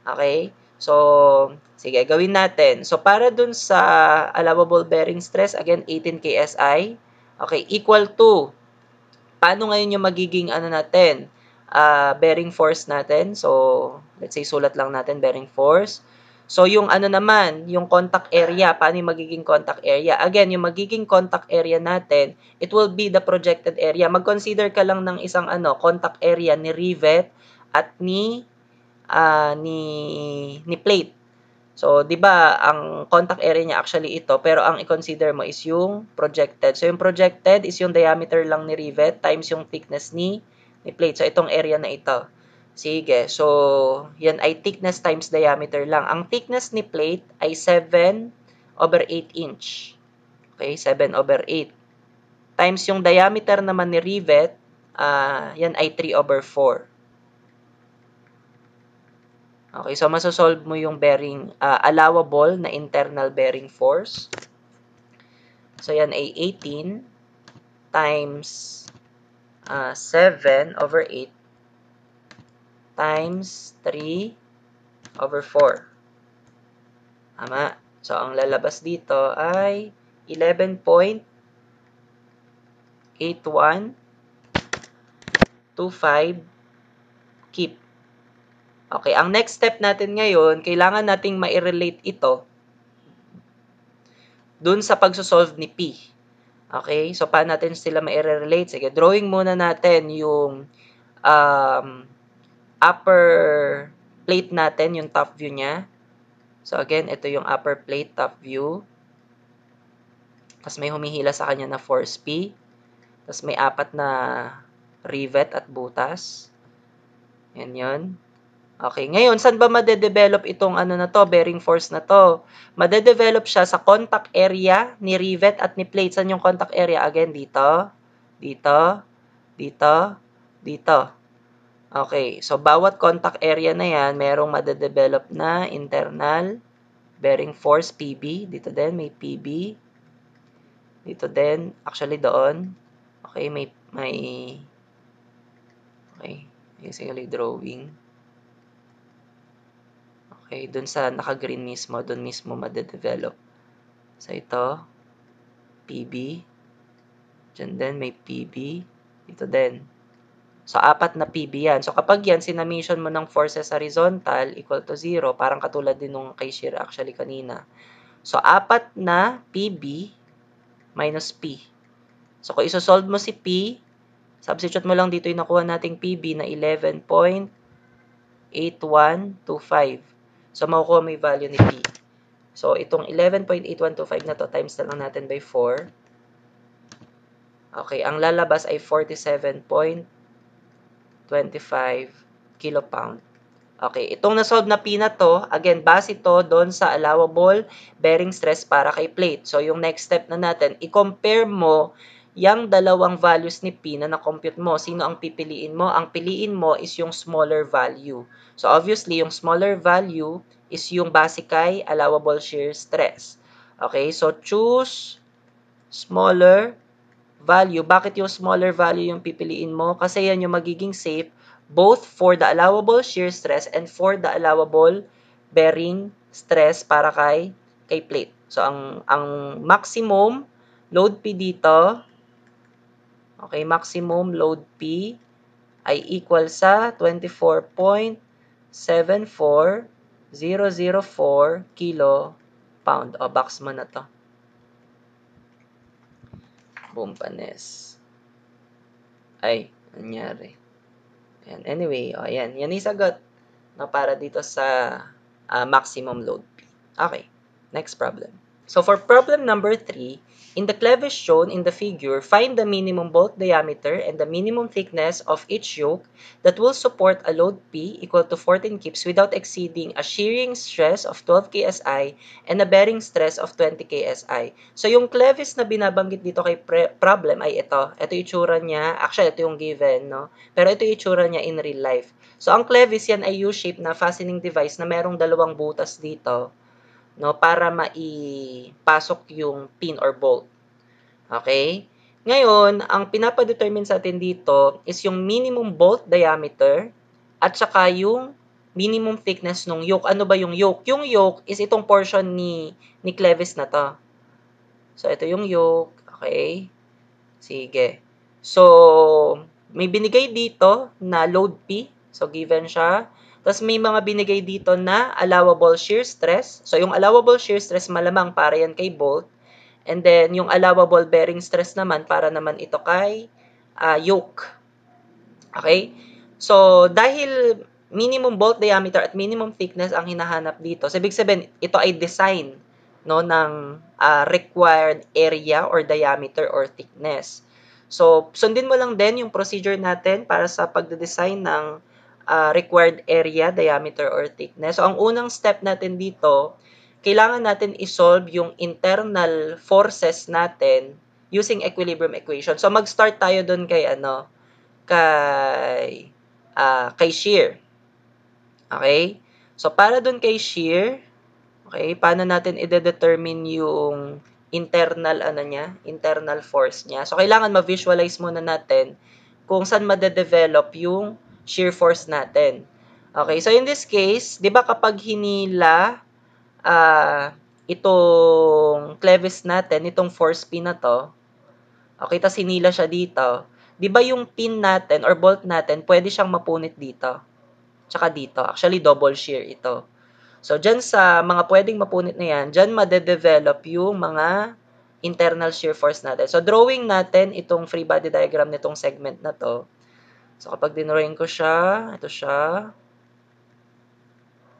Okay? So, sige, gawin natin. So, para dun sa allowable bearing stress, again, 18 KSI. Okay, equal to, paano ngayon yung magiging ano natin, bearing force natin? So, let's say, sulat lang natin bearing force. So, yung ano naman, yung contact area, paano yung magiging contact area? Again, yung magiging contact area natin, it will be the projected area. Mag-consider ka lang ng isang contact area ni rivet at ni plate. So, 'di ba, ang contact area niya actually ito, pero ang i-consider mo is yung projected. So, yung projected is yung diameter lang ni rivet times yung thickness ni plate. So, itong area na ito. Sige. So, yan ay thickness times diameter lang. Ang thickness ni plate ay 7/8 inch. Okay, 7/8. Times yung diameter naman ni rivet, yan ay 3/4. Okay, so masosolve mo yung bearing, allowable na internal bearing force. So, yan ay 18 times 7/8 times 3/4. Tama. So, ang lalabas dito ay 11.8125 kip. Okay, ang next step natin ngayon, kailangan nating ma-relate ito dun sa pagsosolve ni P. Okay, so paano natin sila ma-relate? Sige, drawing muna natin yung upper plate natin, yung top view niya. So again, ito yung upper plate, top view. Tapos may humihila sa kanya na force P. Tapos may 4 na rivet at butas. Yan yun. Okay, ngayon, saan ba madedevelop itong na to, bearing force na to? Madedevelop siya sa contact area ni rivet at ni plate. Saan yung contact area? Again, dito, dito, dito, dito. Okay, so bawat contact area na yan, merong madedevelop na internal bearing force, PB. Dito din, may PB. Dito din, actually doon. Okay, okay, basically drawing. Okay, dun sa naka-green mismo, dun mismo madedevelop. So, ito, PB. Diyan din, may PB. Dito din. So, 4 na PB yan. So, kapag yan, sinamation mo ng forces horizontal equal to 0, parang katulad din nung kay shear actually kanina. So, 4 na PB minus P. So, kung isosolve mo si P, substitute mo lang dito yung nakuha nating PB na 11.8125. So, makukuha mo yung value ni P. So, itong 11.8125 na to, times na lang natin by 4. Okay, ang lalabas ay 47.25 kilopound. Okay, itong na-solve na P na to, again, base ito doon sa allowable bearing stress para kay plate. So, yung next step na natin, i-compare mo yung dalawang values ni P na na-compute mo. Sino ang pipiliin mo? Ang piliin mo is yung smaller value. So, obviously, yung smaller value is yung base kay allowable shear stress. Okay, so choose smaller value. Bakit yung smaller value yung pipiliin mo? Kasi yan yung magiging safe both for the allowable shear stress and for the allowable bearing stress para kay plate. So, ang maximum load P dito, okay, maximum load P ay equal sa 24.74004 kilo pound. O, box mo na to. Boom, panes. Ay, nangyari. Ayan. Anyway, ayan. Yan yung sagot para dito sa maximum load P. Okay, next problem. So for problem number 3, in the clevis shown in the figure, find the minimum bolt diameter and the minimum thickness of each yoke that will support a load P equal to 14 kips without exceeding a shearing stress of 12 ksi and a bearing stress of 20 ksi. So yung clevis na binabanggit dito kay problem ay ito. Ito yung itsura niya. Actually, ito yung given, no? Pero ito yung itsura niya in real life. So ang clevis yan ay U-shape na fastening device na merong dalawang butas dito, no, para maipasok yung pin or bolt. Okay? Ngayon, ang pinapa-determine sa atin dito is yung minimum bolt diameter at saka yung minimum thickness ng yoke. Ano ba yung yoke? Yung yoke is itong portion ni clevis na to. So, ito yung yoke. Okay? Sige. So, may binigay dito na load P. So, given siya. Tapos, may mga binigay dito na allowable shear stress. So, yung allowable shear stress, malamang para yan kay bolt. And then, yung allowable bearing stress naman, para naman ito kay yoke. Okay? So, dahil minimum bolt diameter at minimum thickness ang hinahanap dito, so, ibig sabihin, ito ay design, no, ng required area or diameter or thickness. So, sundin mo lang din yung procedure natin para sa pagde-design ng required area, diameter, or thickness. So, ang unang step natin dito, kailangan natin isolve yung internal forces natin using equilibrium equation. So, mag-start tayo dun kay kay shear. Okay? So, para dun kay shear, okay, paano natin i-determine yung internal force niya. So, kailangan ma-visualize muna natin kung saan made-develop yung shear force natin. Okay, so in this case, 'di ba kapag hinila itong clevis natin, itong force pin na to, okay, tas hinila siya dito, 'di ba yung pin natin or bolt natin, pwede siyang mapunit dito, tsaka dito. Actually, double shear ito. So, dyan sa mga pwedeng mapunit na yan, dyan made-develop yung mga internal shear force natin. So, drawing natin itong free body diagram nitong segment na to. So, kapag dinrawing ko siya, ito siya.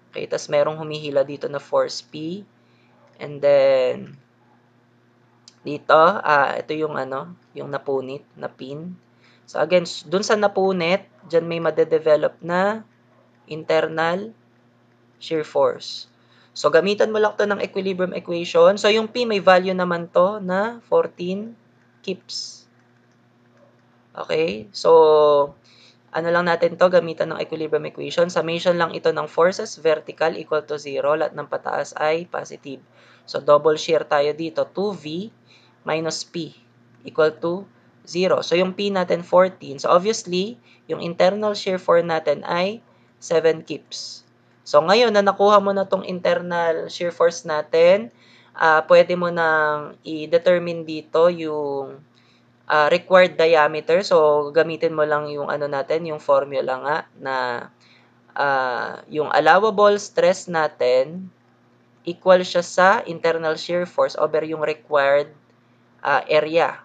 Okay, tas merong humihila dito na force P. And then, dito, ito yung yung napunit na pin. So, again, dun sa napunit, dyan may made-develop na internal shear force. So, gamitan mo lang to ng equilibrium equation. So, yung P may value naman to na 14 kips. Okay? So, ano lang natin to, gamitan ng equilibrium equation. Summation lang ito ng forces vertical equal to 0. Lahat ng pataas ay positive. So, double shear tayo dito. 2V minus P equal to 0. So, yung P natin 14. So, obviously, yung internal shear force natin ay 7 kips. So, ngayon na nakuha mo na tong internal shear force natin, pwede mo nang i-determine dito yung required diameter. So, gamitin mo lang yung natin, yung formula nga na yung allowable stress natin equal siya sa internal shear force over yung required area.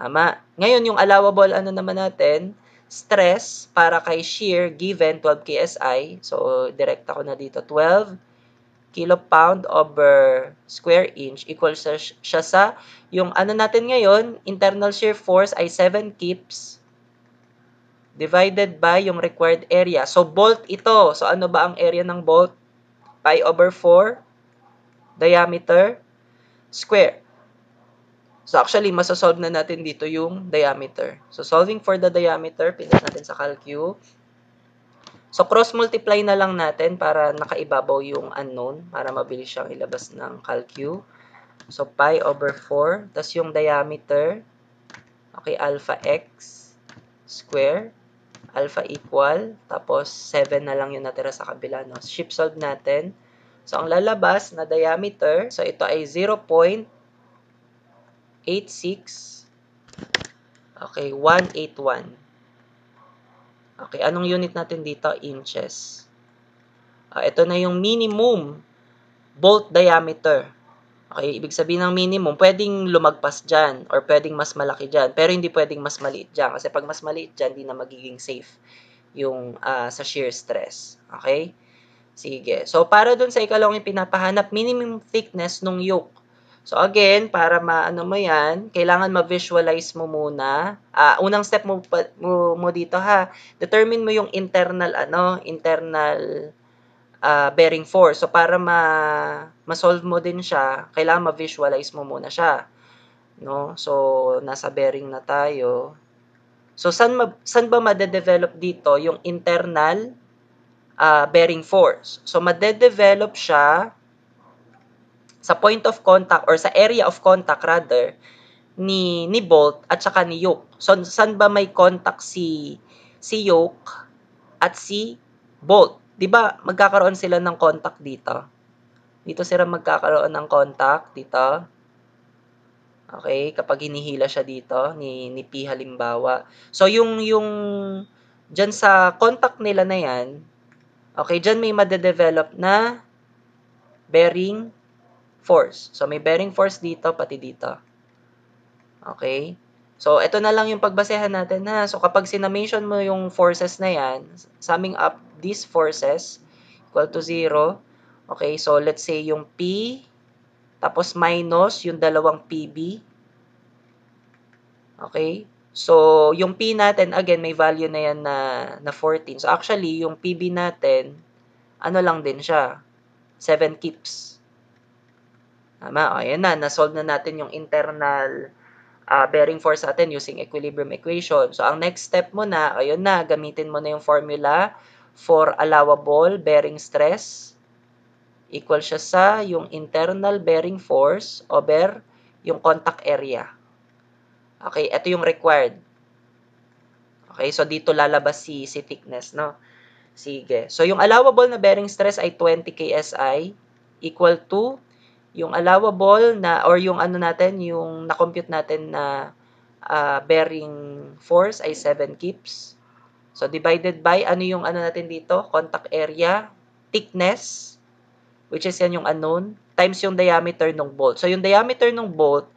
Tama. Ngayon, yung allowable naman natin, stress para kay shear given 12 KSI. So, direct ako na dito. 12 kilopound over square inch equals siya sa yung natin ngayon, internal shear force ay 7 kips divided by yung required area. So, bolt ito. So, ano ba ang area ng bolt? Pi over 4 diameter square. So, actually, masasolve na natin dito yung diameter. So, solving for the diameter, pinat natin sa calcu. So, cross-multiply na lang natin para nakaibabaw yung unknown, para mabilis siyang ilabas ng calcu. So, pi over 4, tas yung diameter, okay, alpha x square, alpha equal, tapos 7 na lang yung natira sa kabila, no? Shift solve natin. So, ang lalabas na diameter, so ito ay 0.86, okay, 181. Okay, anong unit natin dito? Inches. Ito na yung minimum bolt diameter. Okay, ibig sabihin ng minimum, pwedeng lumagpas dyan or pwedeng mas malaki dyan. Pero hindi pwedeng mas maliit dyan. Kasi pag mas maliit dyan, hindi na magiging safe yung sa shear stress. Okay? Sige. So, para dun sa ikalawang pinapahanap, minimum thickness nung yoke. So, again, para maano mo yan, kailangan ma-visualize mo muna. Unang step mo dito ha, determine mo yung internal bearing force. So, para ma-solve mo din siya, kailangan ma-visualize mo muna siya. No? So, nasa bearing na tayo. So, saan ba ma-develop dito yung internal bearing force? So, ma-develop siya sa point of contact or sa area of contact rather ni bolt at saka ni yoke. So, saan ba may contact si yoke at si bolt? 'Di ba magkakaroon sila ng contact dito? Dito sila magkakaroon ng contact dito. Okay, kapag hinihila siya dito ni P halimbawa. So yung diyan sa contact nila na 'yan, okay, diyan may made-develop na bearing force. So may bearing force dito pati dito. Okay? So ito na lang yung pagbasehan natin ha. So kapag sinamation mo yung forces na 'yan, summing up these forces equal to 0. Okay, so let's say yung P tapos minus yung dalawang PB. Okay? So, yung P natin, again, may value na yan na 14. So, actually, yung PB natin, ano lang din siya, 7 kips. Tama? O, ayan na, na-solve na natin yung internal bearing force natin using equilibrium equation. So, ang next step mo na, ayun na, gamitin mo na yung formula for allowable bearing stress. Equal siya sa yung internal bearing force over yung contact area. Okay, ito yung required. Okay, so dito lalabas si thickness, no? Sige. So yung allowable na bearing stress ay 20 KSI equal to yung allowable na or yung ano natin, yung na-compute natin na bearing force ay 7 kips. So divided by ano yung ano natin dito, contact area, thickness, which is yan yung unknown, times yung diameter ng bolt. So yung diameter ng bolt,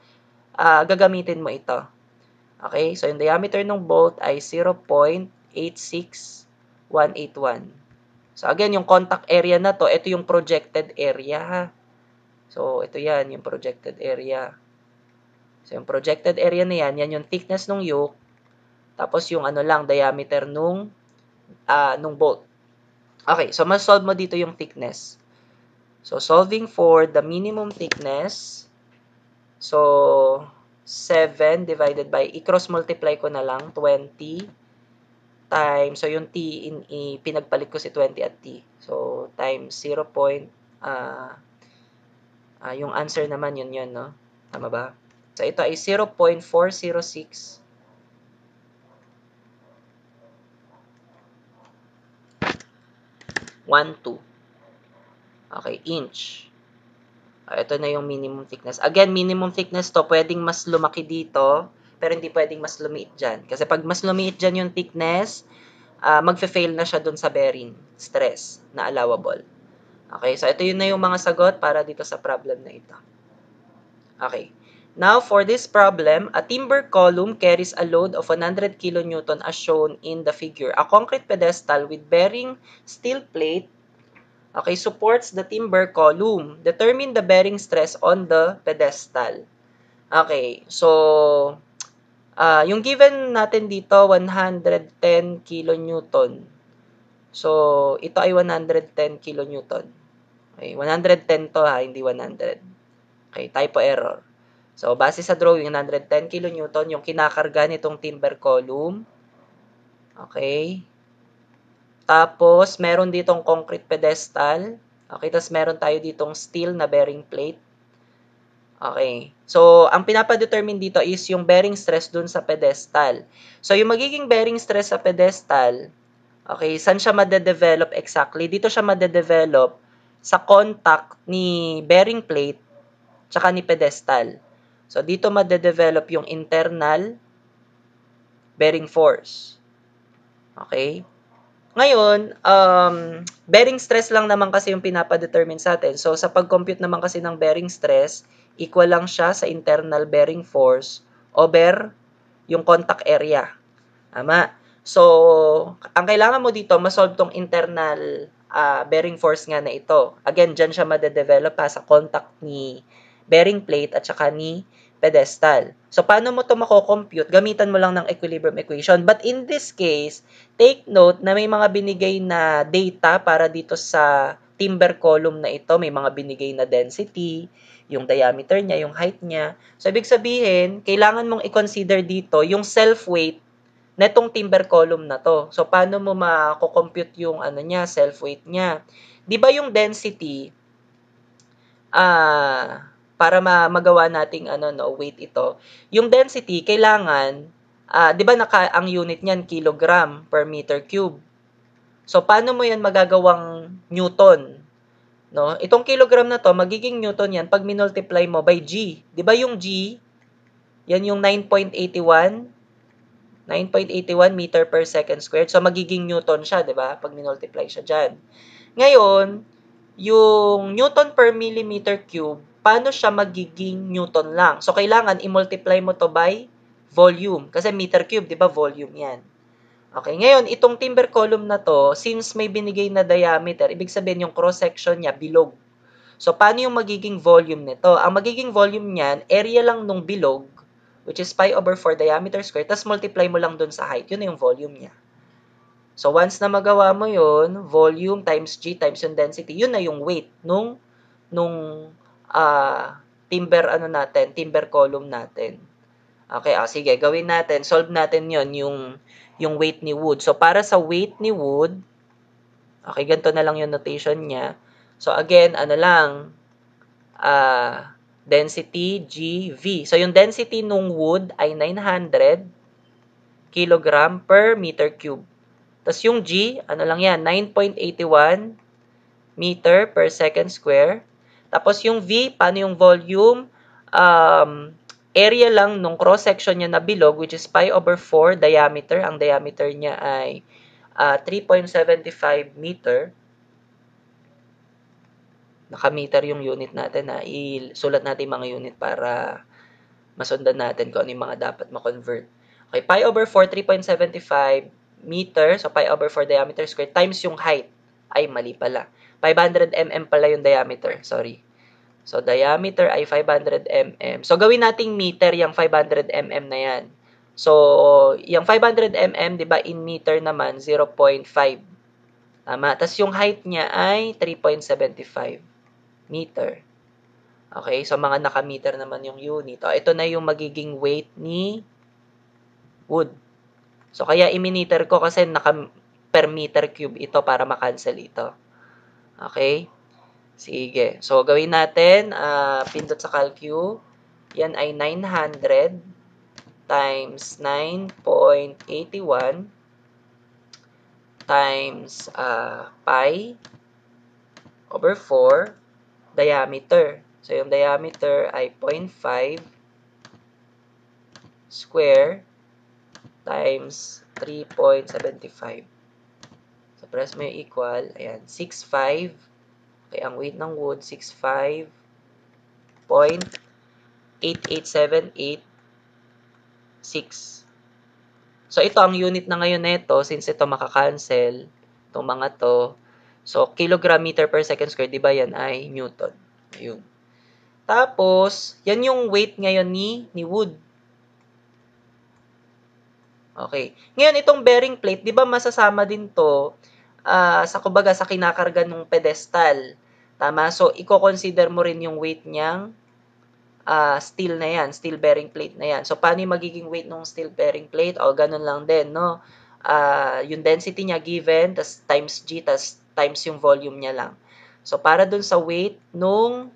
gagamitin mo ito. Okay, so yung diameter ng bolt ay 0.86181. So again, yung contact area na to, ito yung projected area ha. So ito yan, yung projected area. So yung projected area na yan, yan yung thickness ng yoke, tapos yung ano lang, diameter nung bolt. Okay, so mas-solve mo dito yung thickness. So solving for the minimum thickness, so 7 divided by, i-cross multiply ko na lang, 20 times, so yung t, pinagpalit ko si 20 at t. So, times 0. Yung answer naman yun, no? Tama ba? So, ito ay 0.406 12. Okay, inch. Ito na yung minimum thickness. Again, minimum thickness to, pwedeng mas lumaki dito, pero hindi pwedeng mas lumiit dyan. Kasi pag mas lumiit dyan yung thickness, magfe-fail na siya dun sa bearing stress na allowable. Okay, so ito yun na yung mga sagot para dito sa problem na ito. Okay. Now, for this problem, a timber column carries a load of 100 kN as shown in the figure. A concrete pedestal with bearing steel plate, okay, supports the timber column. Determine the bearing stress on the pedestal. Okay, so, yung given natin dito, 110 kN. So, ito ay 110 kN. Okay, 110 to ha, hindi 100. Okay, typo error. So, base sa drawing, 110 kN yung kinakarga nitong timber column. Okay. Tapos, meron ditong concrete pedestal. Okay, tapos meron tayo ditong steel na bearing plate. Okay. So, ang pinapadetermine dito is yung bearing stress dun sa pedestal. So, yung magiging bearing stress sa pedestal, okay, saan siya madedevelop exactly? Dito siya madedevelop sa contact ni bearing plate tsaka ni pedestal. So, dito madedevelop yung internal bearing force. Okay? Ngayon, bearing stress lang naman kasi yung pinapadetermine sa atin. So, sa pag-compute naman kasi ng bearing stress, equal lang siya sa internal bearing force over yung contact area. Tama? So, ang kailangan mo dito, masolve tong internal bearing force nga na ito. Again, dyan siya madedevelop sa contact ni bearing plate at saka ni pedestal. So, paano mo ito mako-compute? Gamitan mo lang ng equilibrium equation. But in this case, take note na may mga binigay na data para dito sa timber column na ito. May mga binigay na density, yung diameter niya, yung height niya. So, ibig sabihin, kailangan mong i-consider dito yung self-weight netong timber column na to. So, paano mo mako-compute yung self-weight niya? Di ba yung density, para magawa nating weight ito, yung density, kailangan, di ba ang unit niyan, kilogram per meter cube. So, paano mo yan magagawang Newton? No? Itong kilogram na to, magiging Newton yan pag minultiply mo by G. Di ba yung G, yan yung 9.81 meter per second squared. So, magiging Newton siya, di ba? Pag minultiply siya dyan. Ngayon, yung Newton per millimeter cube, paano siya magiging Newton lang? So, kailangan i-multiply mo to by volume. Kasi meter cube, di ba? Volume yan. Okay, ngayon, itong timber column na to, since may binigay na diameter, ibig sabihin yung cross-section niya, bilog. So, paano yung magiging volume nito? Ang magiging volume niyan, area lang nung bilog, which is pi over 4 diameter square, tapos multiply mo lang dun sa height. Yun na yung volume niya. So, once na magawa mo yun, volume times G times yung density, yun na yung weight nung timber column natin. Okay, sige, gawin natin. Solve natin yon yung weight ni wood. So, para sa weight ni wood, okay, ganito na lang yung notation niya. So, again, density GV. So, yung density nung wood ay 900 kilogram per meter cube. Tapos yung G, lang yan, 9.81 meter per second square. Tapos yung V, paano yung volume? Area lang nung cross-section niya na bilog, which is pi over 4 diameter. Ang diameter niya ay 3.75 meter. Naka-meter yung unit natin. Isulat natin mga unit para masundan natin kung ano yung mga dapat ma-convert. Okay, pi over 4, 3.75 meter. So, pi over 4 diameter square times yung height. Ay, mali pala. 500 mm pala yung diameter. Sorry. So, diameter ay 500 mm. So, gawin nating meter yung 500 mm na yan. So, yung 500 mm, di ba, in meter naman, 0.5. Tama. Tapos, yung height niya ay 3.75 meter. Okay, so mga naka-meter naman yung unit. Ito na yung magiging weight ni wood. So, kaya i-meter ko kasi per meter cube ito para ma-cancel ito. Okay? Sige. So, gawin natin, pindot sa calcu. Yan ay 900 times 9.81 times pi over 4 diameter. So, yung diameter ay 0.5 square times 3.75. So, press mo yung equal. Ayan, 6.5. Okay, ang weight ng wood, 65.88786. So, ito ang unit na ngayon nito since ito makakancel, itong mga to. So, kilogram meter per second square, di ba yan ay Newton. Ayun. Tapos, yan yung weight ngayon ni wood. Okay. Ngayon, itong bearing plate, di ba masasama din to sa kinakarga ng pedestal. Tama? So, i-consider mo rin yung weight niyang steel na yan, steel bearing plate na yan. So, paano yung magiging weight ng steel bearing plate? O, ganun lang din, no? Yung density niya given, tas times G, tas times yung volume niya lang. So, para dun sa weight nung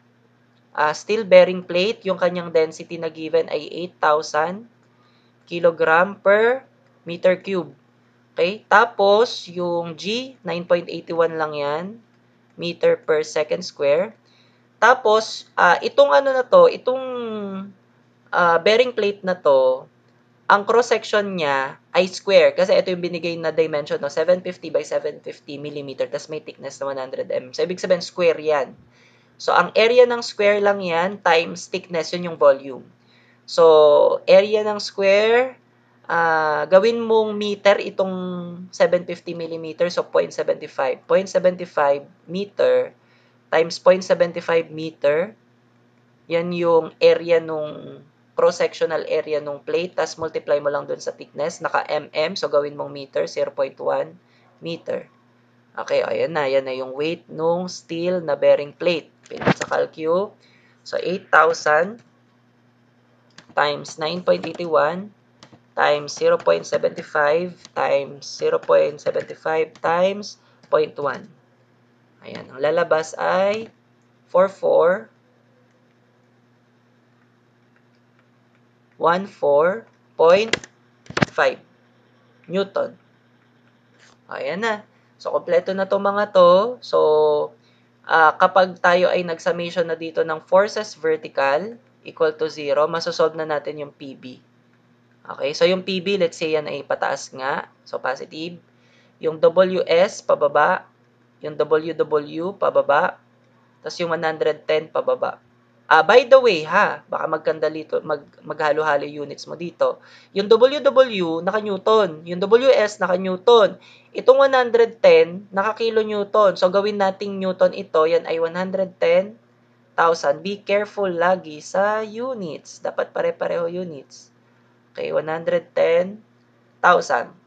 steel bearing plate, yung kanyang density na given ay 8,000 kilogram per meter cube. Okay? Tapos, yung G, 9.81 lang yan, meter per second square. Tapos, itong itong bearing plate na to, ang cross-section niya ay square. Kasi ito yung binigay na dimension, no? 750 by 750 mm, tapos may thickness na 100 mm. So, ibig sabihin, square yan. So, ang area ng square lang yan times thickness, yun yung volume. So, area ng square gawin mong meter itong 750 millimeter, so 0.75. 0.75 meter times 0.75 meter, yan yung area nung cross-sectional area nung plate, tas multiply mo lang dun sa thickness, naka mm, so gawin mong meter, 0.1 meter. Okay, ayan na, yan na yung weight nung steel na bearing plate. Pinag sa calcu, so 8,000 times 9.81 times 0.75 times 0.75 times 0.1. Ayan, ang lalabas ay 4414.5 Newton. Ayan na. So, kompleto na itong mga to. So, kapag tayo ay nag-summation na dito ng forces vertical equal to 0, masosolve na natin yung PB. Okay, so yung PB, let's say yan ay pataas nga. So, positive. Yung WS, pababa. Yung WW, pababa. Tapos yung 110, pababa. By the way, baka maghalo-halo units mo dito. Yung WW, naka-Newton. Yung WS, naka-Newton. Itong 110, naka-kilonewton. So, gawin nating Newton ito. Yan ay 110,000. Be careful lagi sa units. Dapat pare-pareho units. Okay, 110,000.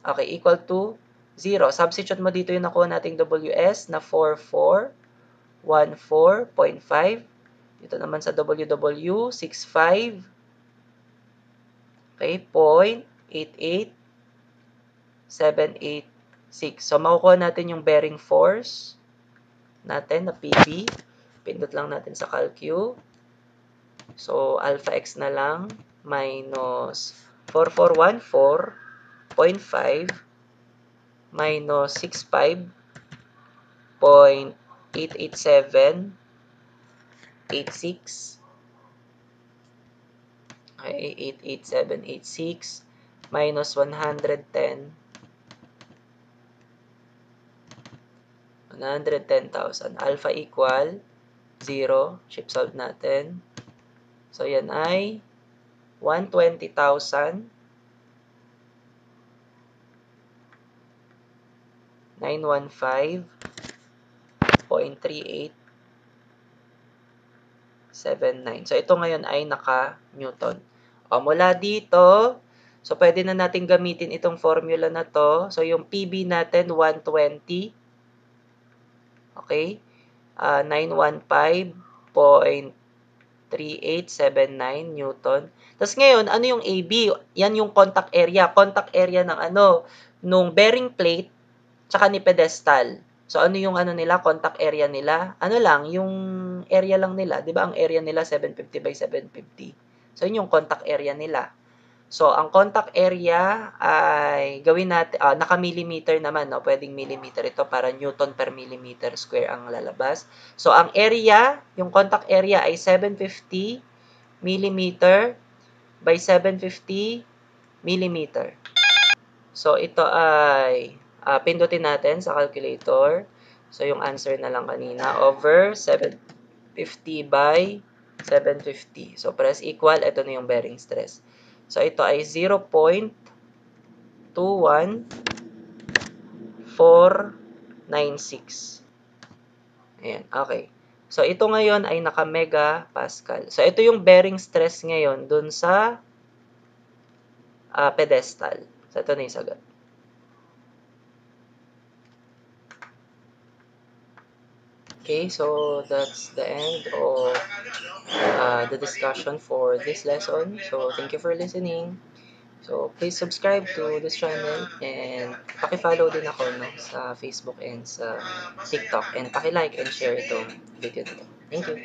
Okay, equal to 0. Substitute mo dito yung nakuha nating WS na 4414.5. Dito naman sa WW, 65. Okay, 0.88786. So, makukuha natin yung bearing force natin na PB. Pindot lang natin sa calcu. So, alpha x na lang minus 4414.5 minus 65.88786. Okay, 88786 minus 110,000. Alpha equal 0. Shift solve natin. So, yan ay 120,000 915.3879. So, ito ngayon ay naka-Newton. O, mula dito, so, pwede na natin gamitin itong formula na to. So, yung PB natin, 120. Okay? 915.3879 Newton. Tapos ngayon, ano yung AB? Yan yung contact area. Contact area ng nung bearing plate, tsaka ni pedestal. So, ano yung nila, contact area nila? Ano lang, yung area lang nila. Di ba ang area nila 750 by 750? So, yun yung contact area nila. So, ang contact area ay gawin natin, naka-millimeter naman, no? Pwedeng millimeter ito para Newton per millimeter square ang lalabas. So, ang area, yung contact area ay 750 millimeter by 750 millimeter. So, ito ay pindutin natin sa calculator. So, yung answer na lang kanina over 750 by 750. So, press equal. Ito na yung bearing stress. So, ito ay 0.21496. Ayan, okay. So, ito ngayon ay naka-megapascal. So, ito yung bearing stress ngayon dun sa pedestal. So, ito na yung sagot. Okay, so that's the end of the discussion for this lesson. So, thank you for listening. So, please subscribe to this channel and paki-follow din ako sa Facebook and sa TikTok. And paki-like and share itong video nito. Thank you.